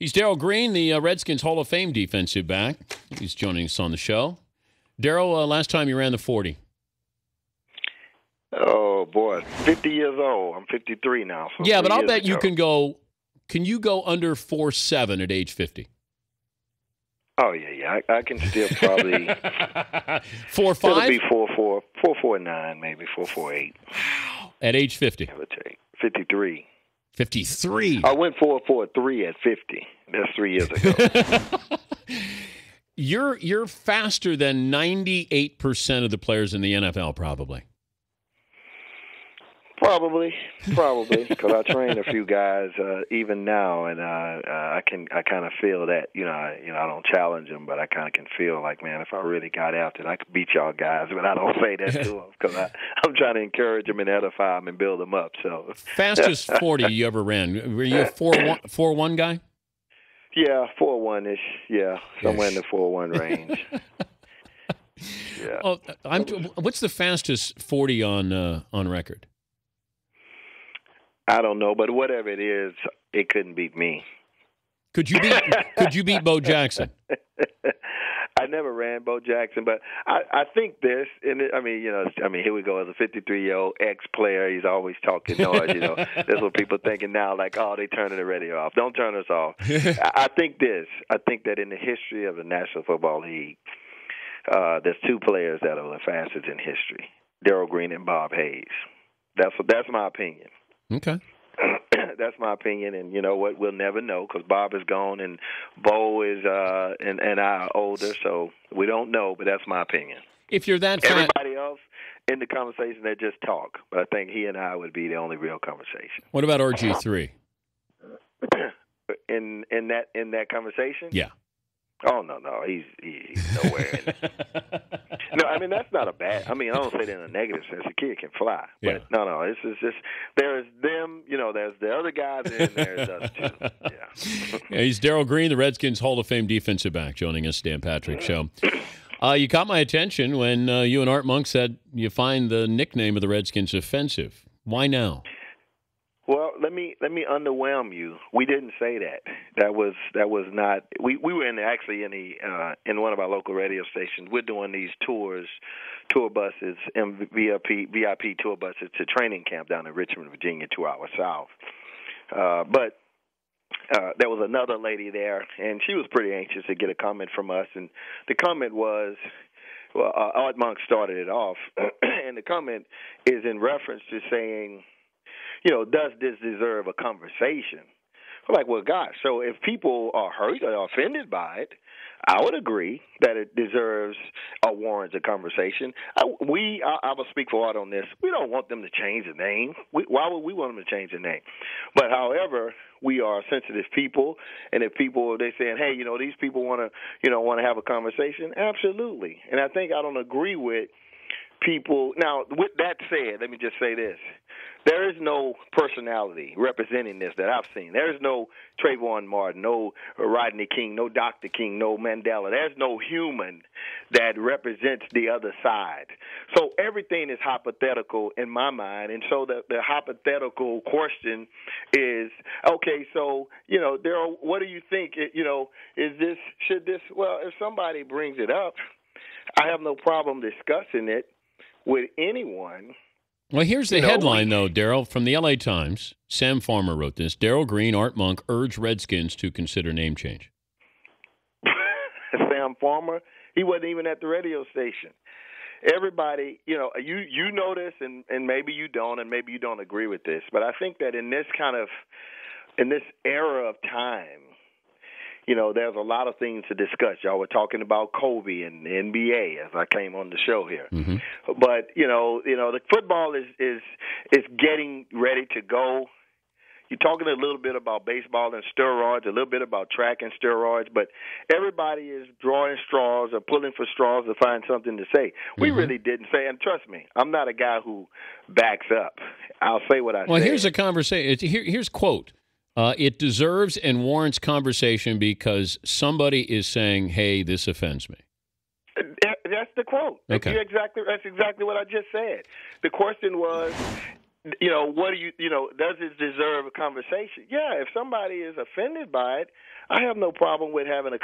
He's Darrell Green, the Redskins Hall of Fame defensive back. He's joining us on the show. Darrell, last time you ran the 40. Oh, boy. 50 years old. I'm 53 now. So yeah, but I'll bet ago. you can go. Can you go under 4.7 at age 50? Oh, yeah. I can still probably. 4.5? It'll be 4.4, 4.49, maybe 4.48. Wow. At age 50? I would take 53. 53. I went 4.43 at 50. That's 3 years ago. You're faster than 98% of the players in the NFL, probably. Probably, because I train a few guys even now, and I kind of feel that I don't challenge them, but I kind of can feel like, man, if I really got after it, I could beat y'all guys. But I don't say that to them because I'm trying to encourage them and edify them and build them up. So fastest 40 you ever ran? Were you a 4.1 guy? Yeah, 4.1 ish. Yeah, somewhere in the 4.1 range. Yeah. Oh, what's the fastest 40 on record? I don't know, but whatever it is, it couldn't beat me. Could you beat Bo Jackson? I never ran Bo Jackson, but I think this, and here we go. As a 53-year-old ex-player, he's always talking noise. That's what people thinking now, like, oh, they turning the radio off. Don't turn us off. I think that in the history of the National Football League, there's two players that are the fastest in history: Darrell Green and Bob Hayes. That's my opinion. Okay. That's my opinion, and you know what? We'll never know because Bob is gone and Bo is and I are older, so we don't know. But that's my opinion. If you're that everybody else in the conversation, they just talk. But I think he and I would be the only real conversation. What about RG3? in that conversation? Yeah. Oh no, he's nowhere in it. No, I mean that's not a bad. I mean I don't say that in a negative sense. The kid can fly, but no, this is just there's them. There's the other guys, and there's us too. Yeah. He's Darrell Green, the Redskins Hall of Fame defensive back, joining us, Dan Patrick Show. You caught my attention when you and Art Monk said you find the nickname of the Redskins offensive. Why now? Well, let me underwhelm you. We didn't say that. That was not. We were in one of our local radio stations. We're doing these tour buses and VIP tour buses to training camp down in Richmond, Virginia, 2 hours south. But there was another lady there, and she was pretty anxious to get a comment from us. And the comment was, well, Art Monk started it off, and the comment is in reference to saying, does this deserve a conversation? We're like, well, gosh, so if people are hurt or offended by it, I would agree that it deserves or warrants a conversation. I will speak for Art on this. We don't want them to change the name. Why would we want them to change the name? But, however, we are sensitive people, and if they're saying, hey, these people want to have a conversation, absolutely. And I think I don't agree with people. Now, with that said, let me just say this. There is no personality representing this that I've seen. There is no Trayvon Martin, no Rodney King, no Dr. King, no Mandela. There's no human that represents the other side. So everything is hypothetical in my mind. And so the hypothetical question is, okay, so, Darrell, what do you think? Well, if somebody brings it up, I have no problem discussing it with anyone. Well, here's the headline, though, Darrell, from the L.A. Times. Sam Farmer wrote this. Darrell Green, Art Monk urge Redskins to consider name change. Sam Farmer? He wasn't even at the radio station. Everybody, you know this, and maybe you don't, and maybe you don't agree with this, but I think that in this era of time, there's a lot of things to discuss. Y'all were talking about Kobe and the NBA as I came on the show here. Mm-hmm. But, the football is getting ready to go. You're talking a little bit about baseball and steroids, a little bit about track and steroids, but everybody is drawing straws or pulling for straws to find something to say. We really didn't say, and trust me, I'm not a guy who backs up. I'll say what I say. Well, here's a conversation. Here's quote. It deserves and warrants conversation because somebody is saying, hey, this offends me. That's the quote. Okay. That's exactly what I just said. The question was, what do does it deserve a conversation? Yeah, if somebody is offended by it, I have no problem with having a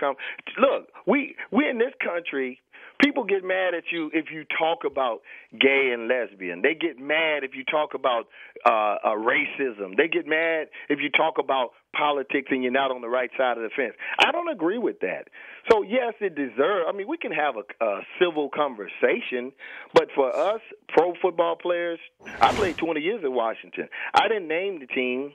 Look, we in this country, people get mad at you if you talk about gay and lesbian. They get mad if you talk about racism. They get mad if you talk about politics and you're not on the right side of the fence. I don't agree with that. So, yes, it deserves – I mean, we can have a civil conversation, but for us, pro football players, I played 20 years at Washington. I didn't name the team.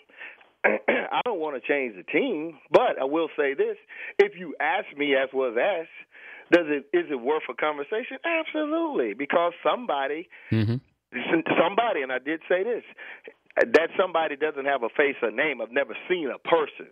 I don't want to change the team, but I will say this. If you ask me, as was asked, is it worth a conversation? Absolutely, because somebody, and I did say this, that somebody doesn't have a face or name. I've never seen a person.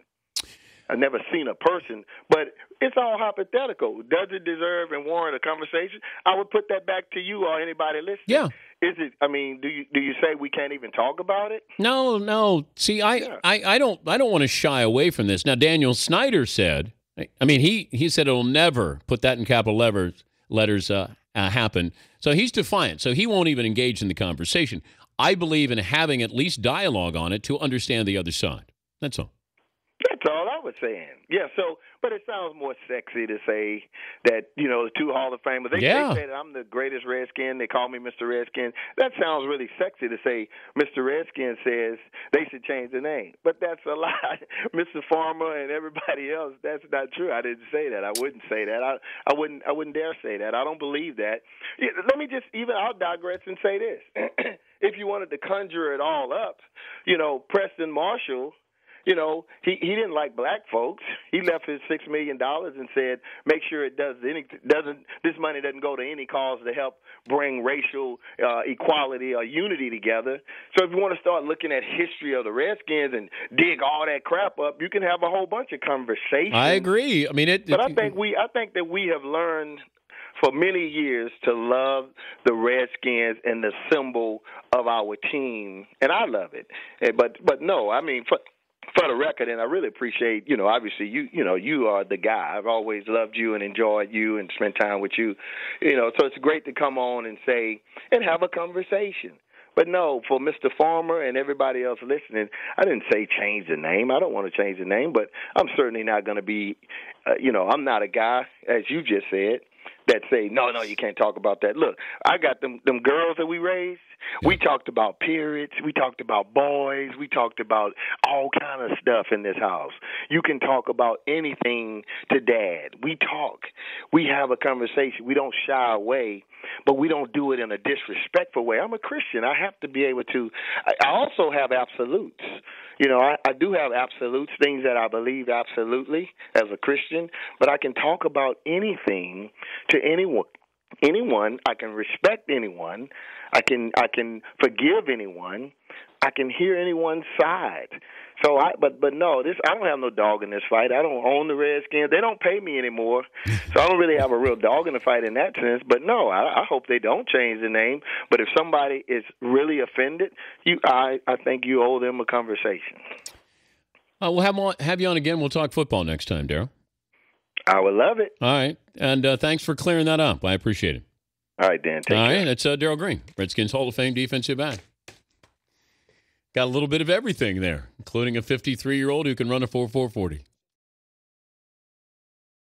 But it's all hypothetical. Does it deserve and warrant a conversation? I would put that back to you or anybody listening. Yeah. Is it? I mean, do you say we can't even talk about it? No. See, I don't want to shy away from this. Now, Daniel Snyder said, I mean, he said it'll never, put that in capital letters, happen. So he's defiant. So he won't even engage in the conversation. I believe in having at least dialogue on it to understand the other side. That's all. That's all I was saying. Yeah, but it sounds more sexy to say that, the two Hall of Famers, they say that I'm the greatest Redskin. They call me Mr. Redskin. That sounds really sexy to say Mr. Redskin says they should change the name. But that's a lie. Mr. Farmer and everybody else, that's not true. I didn't say that. I wouldn't say that. I wouldn't dare say that. I don't believe that. Let me I'll digress and say this. If you wanted to conjure it all up, Preston Marshall, he didn't like black folks. He left his $6 million and said, make sure this money doesn't go to any cause to help bring racial equality or unity together. So if you want to start looking at history of the Redskins and dig all that crap up, you can have a whole bunch of conversations. I agree. I mean, I think that we have learned for many years to love the Redskins and the symbol of our team, and I love it. But no, I mean, for the record, and I really appreciate, obviously you are the guy. I've always loved you and enjoyed you and spent time with you, so it's great to come on and say and have a conversation. But no, for Mr. Farmer and everybody else listening, I didn't say change the name. I don't want to change the name, but I'm certainly not going to be, I'm not a guy, as you just said, that say, no, you can't talk about that. Look, I got them girls that we raised. We talked about periods. We talked about boys. We talked about all kind of stuff in this house. You can talk about anything to Dad. We talk. We have a conversation. We don't shy away, but we don't do it in a disrespectful way. I'm a Christian. I have to be able to. I also have absolutes. I do have absolutes, things that I believe absolutely as a Christian, but I can talk about anything to anyone. I can respect anyone. I can forgive anyone. I can hear anyone's side. So but no, I don't have no dog in this fight. I don't own the Redskins. They don't pay me anymore, so I don't really have a real dog in the fight in that sense. But no, I hope they don't change the name. But if somebody is really offended, I think you owe them a conversation. We'll have you on again. We'll talk football next time, Darrell. I would love it. All right, and thanks for clearing that up. I appreciate it. All right, Dan. Take care. All right, that's Darrell Green, Redskins Hall of Fame defensive back. Got a little bit of everything there, including a 53-year-old who can run a 4.440.